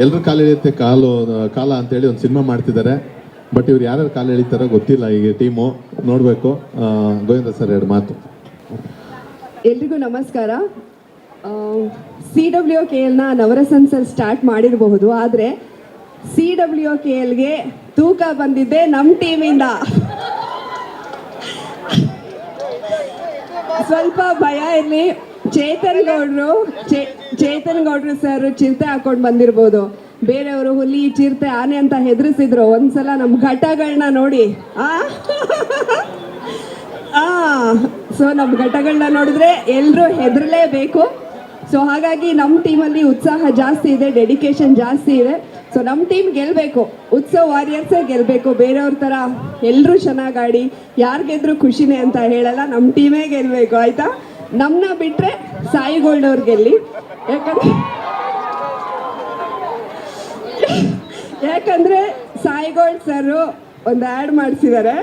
ಎಲ್ಲರೂ ಕಾಲು ಎಳೆಯುತ್ತೆ ಕಾಲ ಅಂತೇಳಿ ಒಂದು ಸಿನಿಮಾ ಮಾಡ್ತಿದ್ದಾರೆ. ಬಟ್ ಇವ್ರು ಯಾರ್ಯಾರು ಕಾಲು ಎಳಿತಾರೋ ಗೊತ್ತಿಲ್ಲ. ಈಗ ಟೀಮು ನೋಡಬೇಕು. ಗೋವಿಂದ ಸರ್ 2 ಮಾತು. ಎಲ್ರಿಗೂ ನಮಸ್ಕಾರ. CWKLನ ನವರಸನ್ಸಲ್ಲಿ ಸ್ಟಾರ್ಟ್ ಮಾಡಿರಬಹುದು, ಆದರೆ CWKLಗೆ ತೂಕ ಬಂದಿದ್ದೆ ನಮ್ಮ ಟೀಮಿಂದ. ಸ್ವಲ್ಪ ಭಯ ಇರಲಿ. ಚೇತನ್ ಗೌಡ್ರು ಸರ್ ಚಿರತೆ ಹಾಕೊಂಡು ಬಂದಿರ್ಬೋದು. ಬೇರೆಯವರು ಹುಲಿ, ಚಿರತೆ, ಆನೆ ಅಂತ ಹೆದರಿಸಿದ್ರು. ಒಂದ್ಸಲ ನಮ್ಮ ಘಟಗಳನ್ನ ನೋಡಿ ಸೊ ನಮ್ಮ ಘಟಗಳನ್ನ ನೋಡಿದ್ರೆ ಎಲ್ಲರೂ ಹೆದರಲೇಬೇಕು. ಸೊ ಹಾಗಾಗಿ ನಮ್ಮ ಟೀಮಲ್ಲಿ ಉತ್ಸಾಹ ಜಾಸ್ತಿ ಇದೆ, ಡೆಡಿಕೇಶನ್ ಜಾಸ್ತಿ ಇದೆ. ಸೊ ನಮ್ಮ ಟೀಮ್ ಗೆಲ್ಲಬೇಕು, ಉತ್ಸವ್ ವಾರಿಯರ್ಸೇ ಗೆಲ್ಲಬೇಕು. ಬೇರೆಯವ್ರ ಥರ ಎಲ್ಲರೂ ಚೆನ್ನಾಗಿ ಆಡಿ ಯಾರು ಗೆದ್ರು ಖುಷಿನೇ ಅಂತ ಹೇಳಲ್ಲ. ನಮ್ಮ ಟೀಮೇ ಗೆಲ್ಲಬೇಕು, ಆಯಿತಾ? ನಮ್ಮನ್ನ ಬಿಟ್ಟರೆ ಸಾಯಿ ಗೋಲ್ಡ್ ಅವ್ರು ಗೆಲ್ಲಿ. ಯಾಕಂದರೆ ಸಾಯಿ ಗೋಲ್ಡ್ ಸರ್ ಒಂದು ಆ್ಯಡ್ ಮಾಡಿಸಿದ್ದಾರೆ.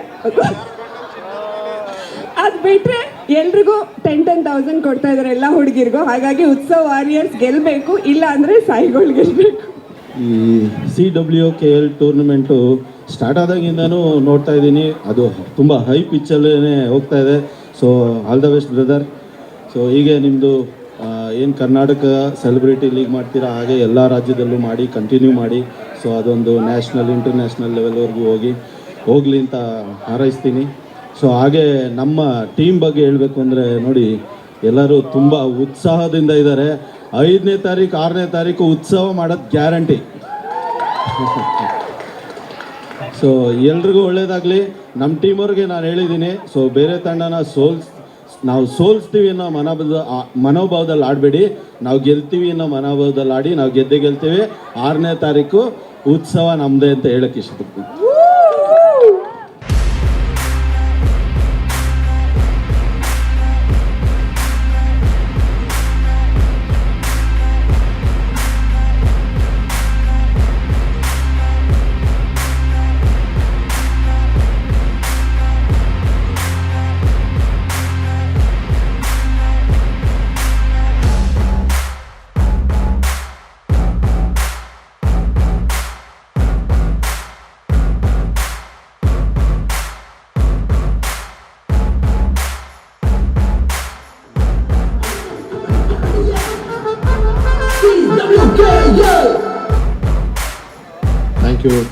ಅದು ಬಿಟ್ಟರೆ ಎಲ್ರಿಗೂ 10,000 ಕೊಡ್ತಾ ಇದ್ದಾರೆ ಎಲ್ಲ ಹುಡುಗಿರಿಗೂ. ಹಾಗಾಗಿ ಉತ್ಸವ್ ವಾರಿಯರ್ಸ್ ಗೆಲ್ಲಬೇಕು, ಇಲ್ಲ ಅಂದರೆ ಸಾಯಿ ಗೋಲ್ಡ್ ಗೆಲ್ಲಬೇಕು. ಈ CWKL ಟೂರ್ನಮೆಂಟು ಸ್ಟಾರ್ಟ್ ಆದಾಗಿಂದನೂ ನೋಡ್ತಾ ಇದ್ದೀನಿ. ಅದು ತುಂಬ ಹೈ ಪಿಚ್ಚಲ್ಲೇ ಹೋಗ್ತಾ ಇದೆ. So all the best brother. So ಹೀಗೆ ನಿಮ್ಮದು ಏನು ಕರ್ನಾಟಕ ಸೆಲೆಬ್ರಿಟಿ ಲೀಗ್ ಮಾಡ್ತೀರಾ, ಹಾಗೆ ಎಲ್ಲ ರಾಜ್ಯದಲ್ಲೂ ಮಾಡಿ, ಕಂಟಿನ್ಯೂ ಮಾಡಿ. ಸೊ ಅದೊಂದು ನ್ಯಾಷನಲ್ ಇಂಟರ್ನ್ಯಾಷನಲ್ ಲೆವೆಲ್ವರೆಗೂ ಹೋಗಲಿ ಅಂತ ಹಾರೈಸ್ತೀನಿ. ಸೊ ಹಾಗೆ ನಮ್ಮ ಟೀಮ್ ಬಗ್ಗೆ ಹೇಳಬೇಕು ಅಂದರೆ ನೋಡಿ, ಎಲ್ಲರೂ ತುಂಬ ಉತ್ಸಾಹದಿಂದ ಇದ್ದಾರೆ. 5ನೇ ತಾರೀಕು 6ನೇ ತಾರೀಕು ಉತ್ಸವ ಮಾಡೋದು ಗ್ಯಾರಂಟಿ. ಸೊ ಎಲ್ರಿಗೂ ಒಳ್ಳೇದಾಗಲಿ. ನಮ್ಮ ಟೀಮವ್ರಿಗೆ ನಾನು ಹೇಳಿದ್ದೀನಿ, ಸೊ ಬೇರೆ ತಂಡನ ನಾವು ಸೋಲಿಸ್ತೀವಿ ಅನ್ನೋ ಮನೋಭಾವದಲ್ಲಿ ಆಡಬೇಡಿ. ನಾವು ಗೆಲ್ತೀವಿ ಅನ್ನೋ ಮನೋಭಾವದಲ್ಲಿ ಆಡಿ, ನಾವು ಗೆದ್ದೇ ಗೆಲ್ತೀವಿ. 6ನೇ ತಾರೀಕು ಉತ್ಸವ ನಮ್ಮದೇ ಅಂತ ಹೇಳಕ್ಕೆ ಇಷ್ಟಪಡ್ತೀನಿ.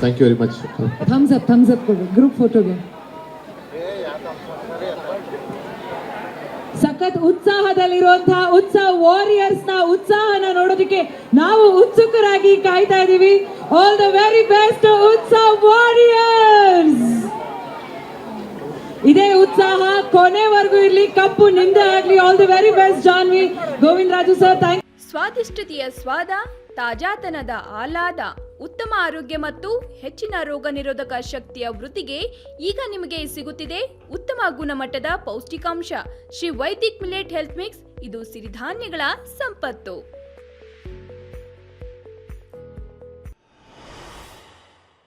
Thank you very much. Thumbs up ಕೊಡಿ ಗ್ರೂಪ್ ಫೋಟೋಗೆ. ಸಖತ್ ಉತ್ಸಾಹದಲ್ಲಿರುವಂತಹ ಉತ್ಸವ್ ವಾರಿಯರ್ಸ್ ನ ಉತ್ಸಾಹನ ನೋಡೋದಕ್ಕೆ ನಾವು ಉತ್ಸುಕರಾಗಿ ಕಾಯ್ತಾ ಇದ್ದೀವಿ. All the very best Utsav warriors. ಇದೇ ಉತ್ಸಾಹ ಕೊನೆವರೆಗೂ ಇರ್ಲಿ, ಕಪ್ಪು ನಿಂದೆ ಆಗ್ಲಿ. All the very best Janvi. Govinda Raju sir, thank. ಸ್ವಾದಿಷ್ಟತೆಯ ಸ್ವಾದ, ತಾಜಾತನದ ಆಹ್ಲಾದ, ಉತ್ತಮ ಆರೋಗ್ಯ ಮತ್ತು ಹೆಚ್ಚಿನ ರೋಗ ನಿರೋಧಕ ಶಕ್ತಿಯ ವೃದ್ಧಿಗೆ ಈಗ ನಿಮಗೆ ಸಿಗುತ್ತಿದೆ ಉತ್ತಮ ಗುಣಮಟ್ಟದ ಪೌಷ್ಟಿಕಾಂಶ. Shri Vaidik millet health mix. ಇದು ಸಿರಿಧಾನ್ಯಗಳ ಸಂಪತ್ತು.